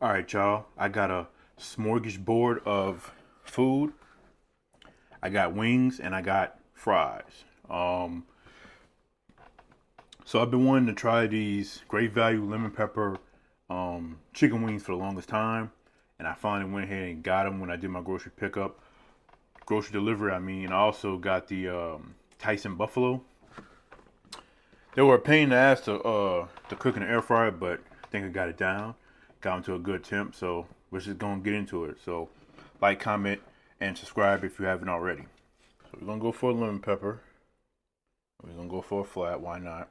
All right, y'all. I got a smorgasbord of food. I got wings and I got fries. Um, so I've been wanting to try these great value lemon pepper chicken wings for the longest time, and I finally went ahead and got them when I did my grocery pickup, grocery delivery. I mean, I also got the Tyson Buffalo. They were a pain in the ass to cook in the air fryer, but I think I got it down. Got them to a good temp, so we're just gonna get into it. So, like, comment, and subscribe if you haven't already. So we're gonna go for a lemon pepper. We're gonna go for a flat. Why not?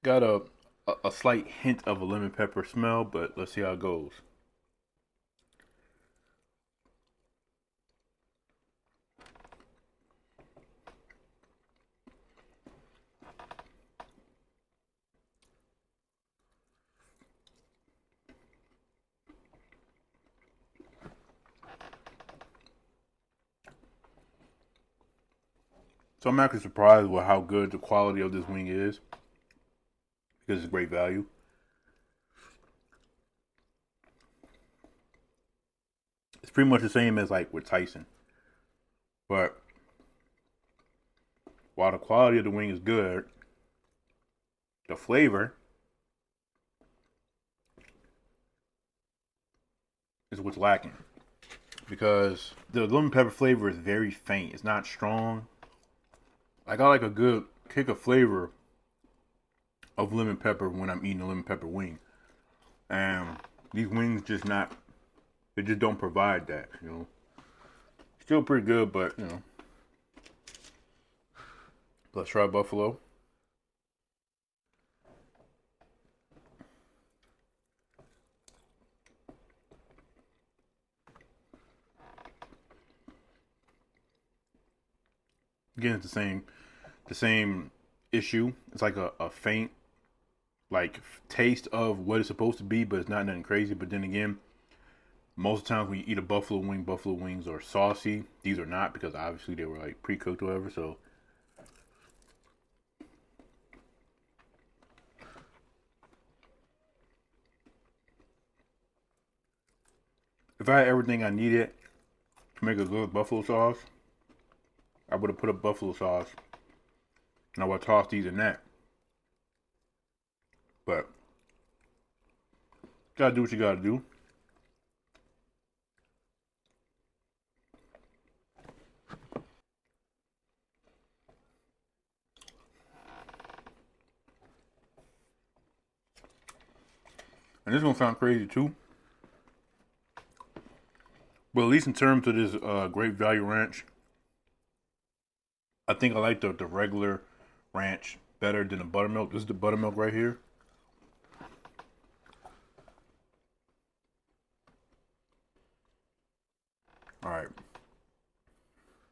Got a slight hint of a lemon pepper smell, but let's see how it goes. So I'm actually surprised with how good the quality of this wing is because it's great value. It's pretty much the same as like with Tyson, but while the quality of the wing is good, the flavor is what's lacking because the lemon pepper flavor is very faint. It's not strong. I got like a good kick of flavor of lemon pepper when I'm eating a lemon pepper wing, and these wings just not. They just don't provide that. Still pretty good, but let's try buffalo. Again, it's the same issue. It's like a faint like taste of what it's supposed to be, but it's not nothing crazy. But then again, most of the times when you eat a buffalo wing, buffalo wings are saucy. These are not because obviously they were like pre-cooked or whatever. So if I had everything I needed to make a good buffalo sauce, I would have put up buffalo sauce and I would toss these in that. But gotta do what you gotta do. And this is gonna sound crazy too, but at least in terms of this great value ranch, I think I like the regular ranch better than the buttermilk. This is the buttermilk right here. All right,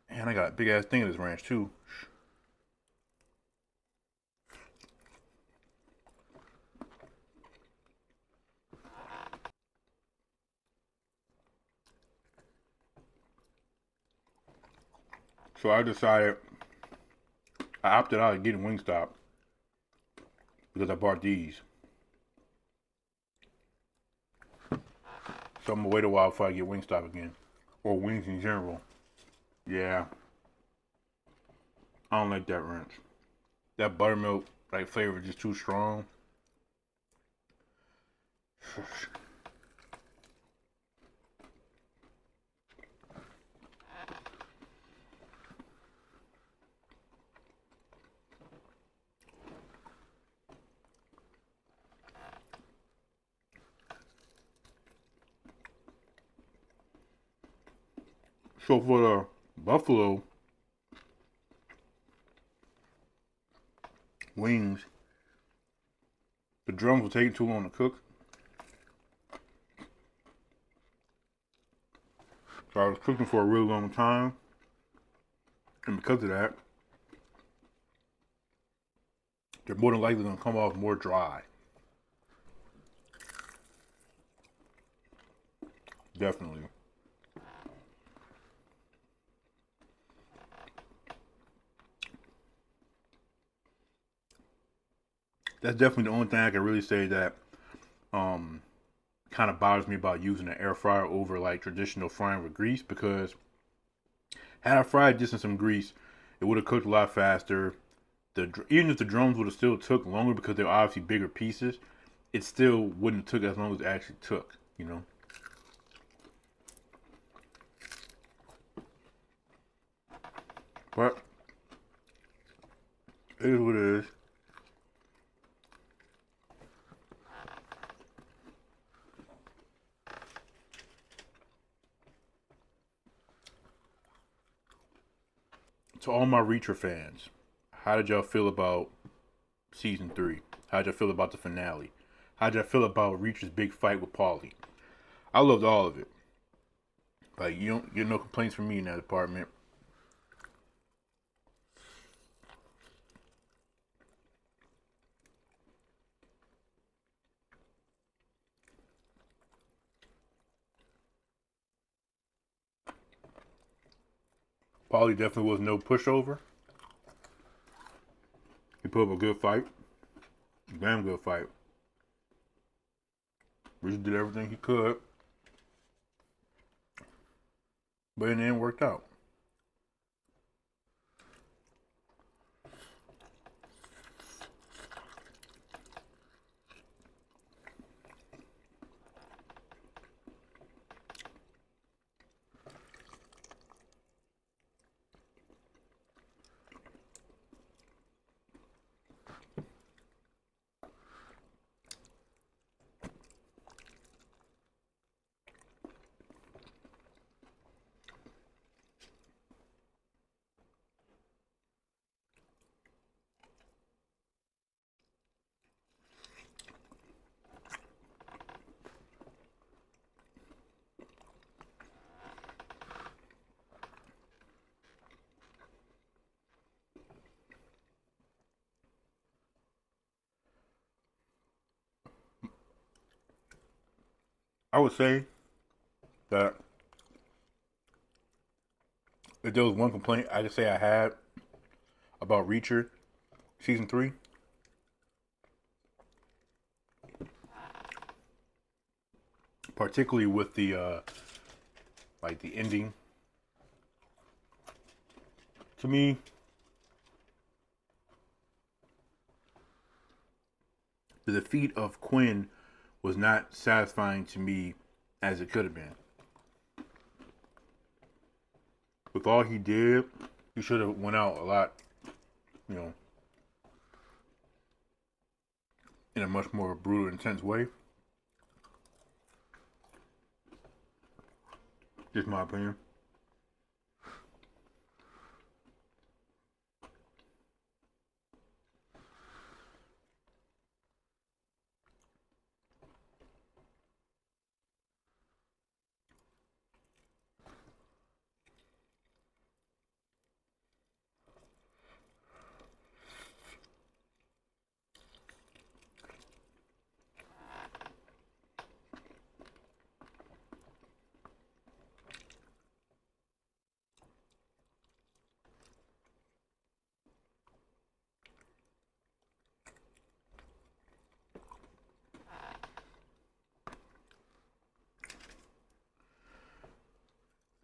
and I got a big ass thing of this ranch too. So I decided I opted out of getting Wingstop because I bought these. So I'm gonna wait a while before I get Wingstop again, or wings in general. Yeah, I don't like that ranch. That buttermilk like flavor is just too strong. So for the buffalo wings, the drums will take too long to cook. So I was cooking for a really long time, and because of that, they're more than likely gonna come off more dry. Definitely. That's definitely the only thing I can really say that um kind of bothers me about using an air fryer over like traditional frying with grease, because had I fried this in some grease, it would have cooked a lot faster. Even if the drums would have still took longer because they're obviously bigger pieces, it still wouldn't have took as long as it actually took, you know. But it is what it is. To all my Reacher fans, how did y'all feel about season 3? How did y'all feel about the finale? How did y'all feel about Reacher's big fight with Paulie? I loved all of it. Like, you don't get no complaints from me in that department. Paulie definitely was no pushover. He put up a good fight. A damn good fight. Reacher did everything he could, but in the end worked out. I would say that if there was one complaint I could say I had about Reacher season 3, particularly with the like the ending, to me, the defeat of Quinn was not satisfying to me as it could have been. With all he did, he should have went out a lot, you know, in a much more brutal, intense way. Just my opinion.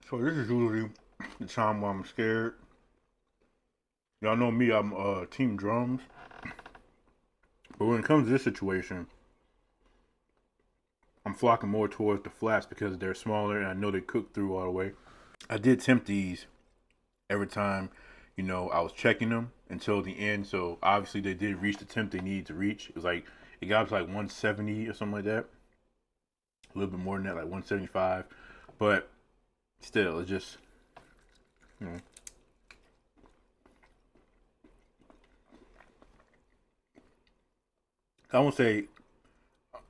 So this is usually the time where I'm scared. Y'all know me, I'm team drums. But when it comes to this situation, I'm flocking more towards the flats because they're smaller and I know they cook through all the way. I did tempt these every time, you know, I was checking them until the end. So obviously they did reach the temp they needed to reach. It was like, it got up to like 170 or something like that. A little bit more than that, like 175. But still, it's just, you know. I won't say,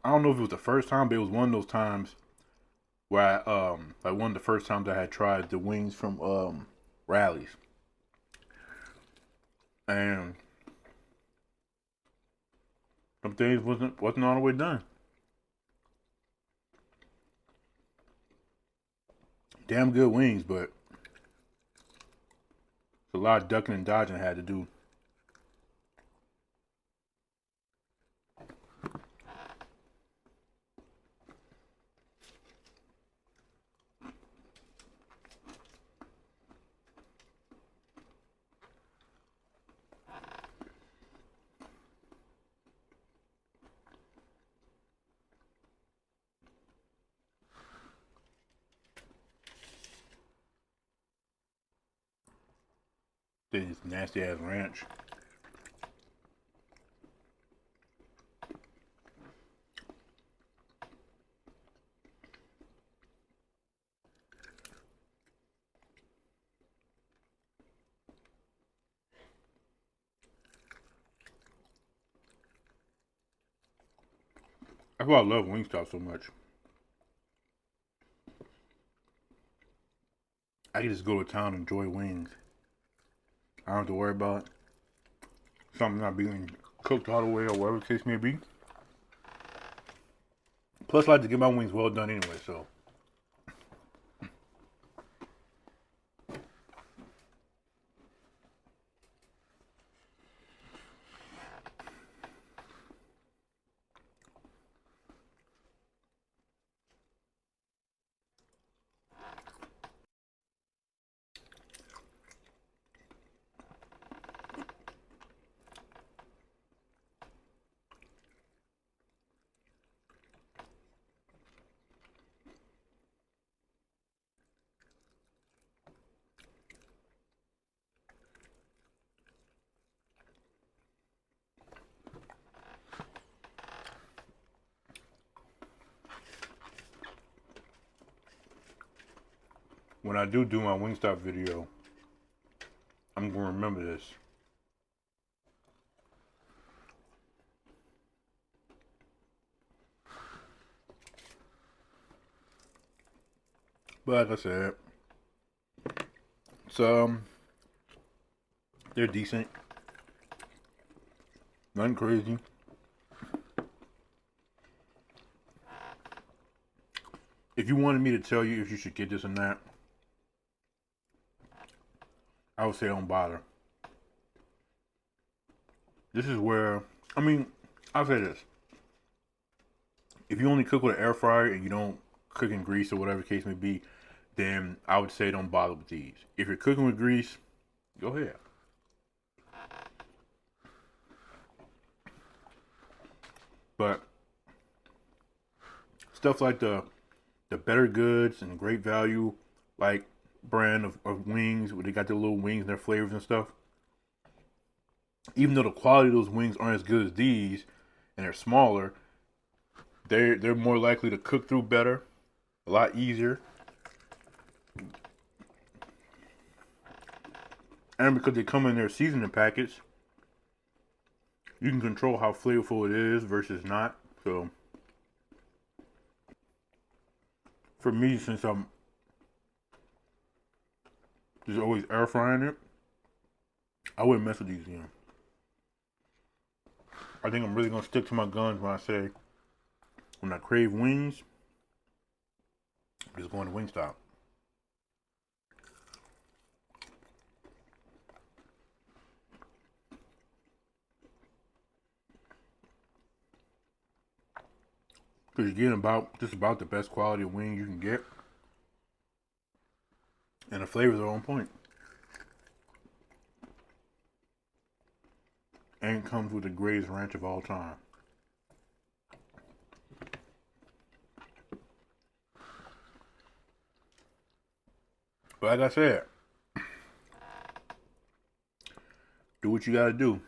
I don't know if it was the first time, but it was one of those times where like one of the first times I had tried the wings from Rallies. And some things wasn't all the way done. Damn good wings, but it's a lot of ducking and dodging I had to do. This nasty ass ranch. That's why I love Wingstop so much. I can just go to town and enjoy wings. I don't have to worry about something not being cooked all the way or whatever the case may be. Plus, I like to get my wings well done anyway, so. When I do my Wingstop video, I'm gonna remember this. But like I said, so they're decent, nothing crazy. If you wanted me to tell you if you should get this or not, I would say don't bother. This is where, I mean, I'll say this. If you only cook with an air fryer and you don't cook in grease or whatever the case may be, then I would say don't bother with these. If you're cooking with grease, go ahead. But stuff like the Better Goods and Great Value, like brand of wings, where they got their little wings and their flavors and stuff. Even though the quality of those wings aren't as good as these, and they're smaller, they're more likely to cook through better, a lot easier. And because they come in their seasoning packets, you can control how flavorful it is versus not. So for me, since I'm just always air frying it, I wouldn't mess with these, I think I'm really gonna stick to my guns when I say when I crave wings, I'm just going to Wingstop. Because you're getting just about the best quality of wing you can get. And the flavors are on point. And it comes with the greatest ranch of all time. But like I said, do what you gotta do.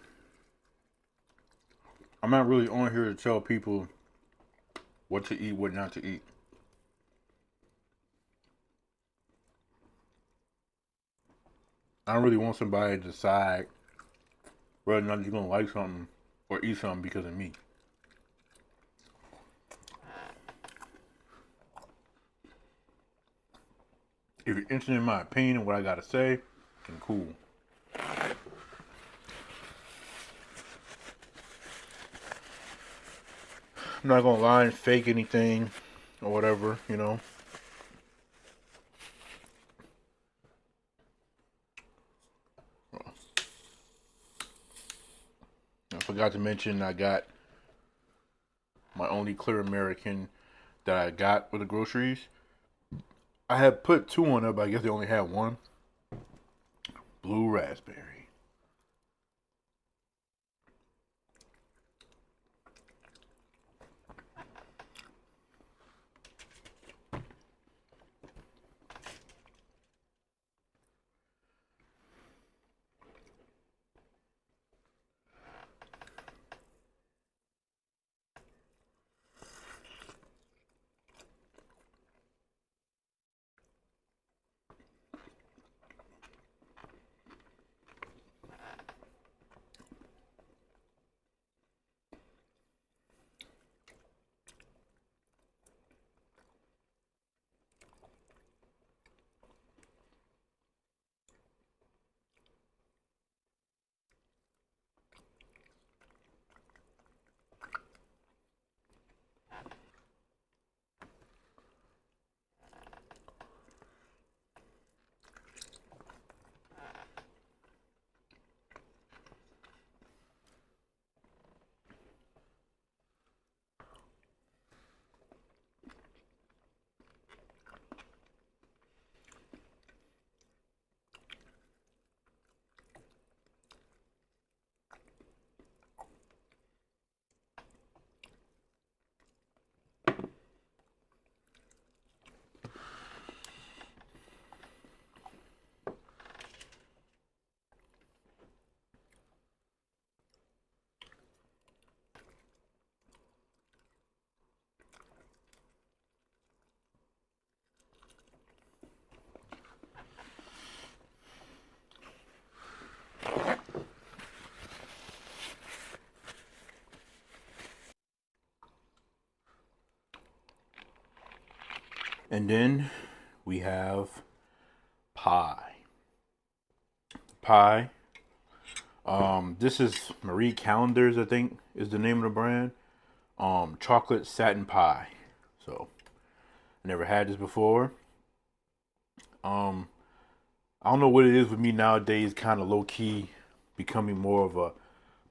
I'm not really on here to tell people what to eat, what not to eat. I don't really want somebody to decide whether or not you're gonna like something or eat something because of me. If you're interested in my opinion and what I gotta say, then cool. I'm not gonna lie and fake anything or whatever, I forgot to mention I got my only clear American that I got with the groceries. I had put two on there, but I guess they only had one. Blue raspberry. And then we have pie. Pie. This is Marie Callender's, I think, is the name of the brand. Chocolate satin pie. So, I never had this before. I don't know what it is with me nowadays, kind of low key becoming more of a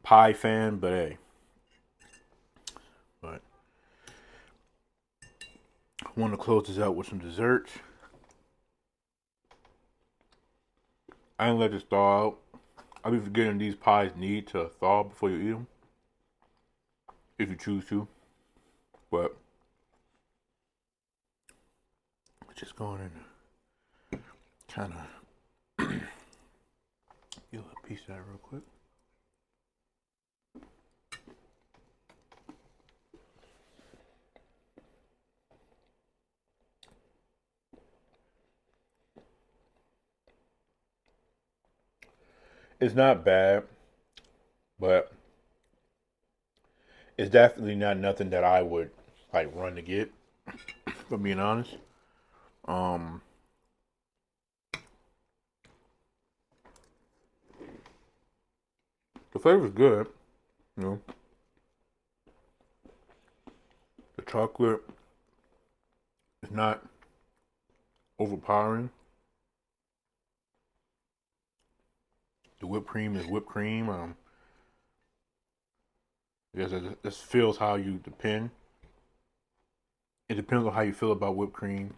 pie fan, but hey. But I want to close this out with some dessert. I didn't let this thaw out. I'll be forgetting these pies need to thaw before you eat them, if you choose to. But just going in, kind of get a piece of that real quick. It's not bad, but it's definitely not nothing that I would like run to get. If I'm being honest. Um, the flavor's good, you know. The chocolate is not overpowering. The whipped cream is whipped cream. I guess it just feels how you depend. It depends on how you feel about whipped cream.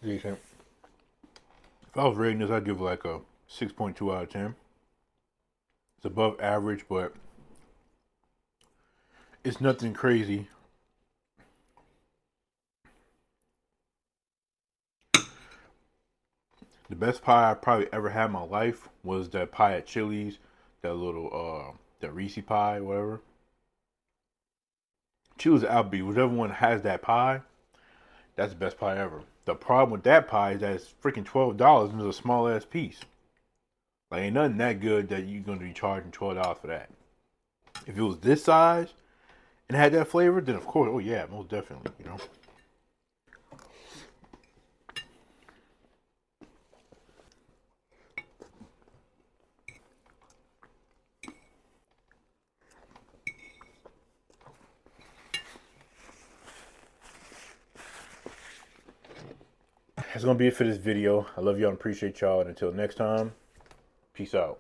Decent. If I was rating this, I'd give it like a 6.2 out of 10. It's above average, but it's nothing crazy. The best pie I probably ever had in my life was that pie at Chili's, that little that Reese pie, whatever. Chili's Applebee's, whichever one has that pie, that's the best pie ever. The problem with that pie is that it's freaking $12 and it's a small ass piece. Like ain't nothing that good that you're gonna be charging $12 for that. If it was this size and had that flavor, then of course, oh yeah, most definitely, you know. That's gonna be it for this video. I love y'all and appreciate y'all. And until next time, peace out.